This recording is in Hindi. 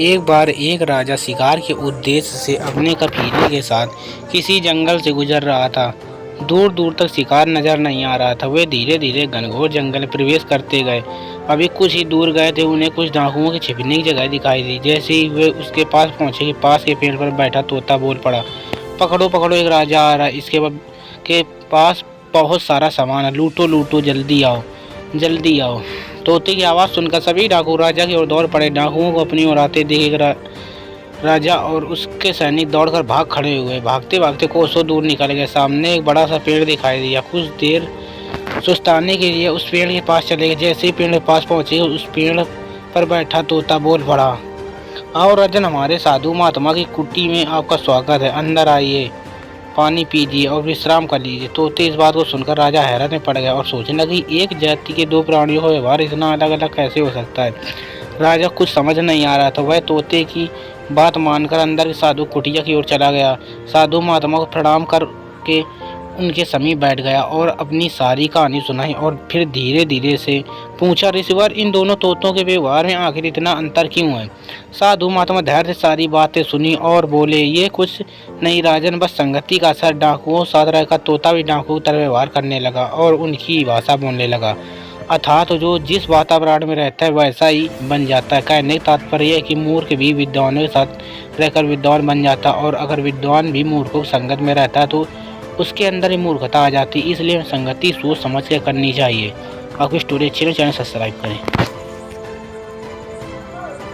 एक बार एक राजा शिकार के उद्देश्य से अपने कबीले के साथ किसी जंगल से गुजर रहा था। दूर दूर तक शिकार नजर नहीं आ रहा था। वे धीरे धीरे घनघोर जंगल में प्रवेश करते गए। अभी कुछ ही दूर गए थे, उन्हें कुछ डाकुओं के छिपने की जगह दिखाई दी। जैसे ही वे उसके पास पहुंचे कि पास के पेड़ पर बैठा तोता बोल पड़ा, पकड़ो पकड़ो, एक राजा आ रहा है। के पास बहुत सारा सामान है, लूटो लूटो, जल्दी आओ जल्दी आओ। तोते की आवाज़ सुनकर सभी डाकू राजा की ओर दौड़ पड़े। डाकुओं को अपनी ओर आते देख राजा और उसके सैनिक दौड़कर भाग खड़े हुए। भागते भागते कोसों दूर निकल गए। सामने एक बड़ा सा पेड़ दिखाई दिया। कुछ देर सुस्ताने के लिए उस पेड़ के पास चले गए। जैसे ही पेड़ के पास पहुंचे, उस पेड़ पर बैठा तोता बोल पड़ा, आओ राजन, हमारे साधु महात्मा की कुटी में आपका स्वागत है। अंदर आइए, पानी पीजिए और विश्राम कर लीजिए। तोते इस बात को सुनकर राजा हैरान में पड़ गया और सोचने लगी, एक जाति के दो प्राणियों का व्यवहार इतना अलग अलग कैसे हो सकता है। राजा कुछ समझ नहीं आ रहा था। वह तोते की बात मानकर अंदर की साधु कुटिया की ओर चला गया। साधु महात्मा को प्रणाम करके उनके समीप बैठ गया और अपनी सारी कहानी सुनाई और फिर धीरे धीरे से पूछा, ऋषिवर, इन दोनों तोतों के व्यवहार में आखिर इतना अंतर क्यों है। साधु महात्मा धैर्य से सारी बातें सुनी और बोले, ये कुछ नहीं राजन, बस संगति का असर। डाकुओं साथ रहकर तोता भी डाकुओं की तरह व्यवहार करने लगा और उनकी भाषा बोलने लगा। अर्थात जो जिस वातावरण में रहता है वैसा ही बन जाता है। कहने का तात्पर्य है कि मूर्ख भी विद्वानों के साथ रहकर विद्वान बन जाता है और अगर विद्वान भी मूर्खों की संगत में रहता है तो उसके अंदर ही मूर्खता आ जाती है। इसलिए संगति सोच समझ कर करनी चाहिए। आपकी स्टोरी अच्छी है, चैनल सब्सक्राइब करें।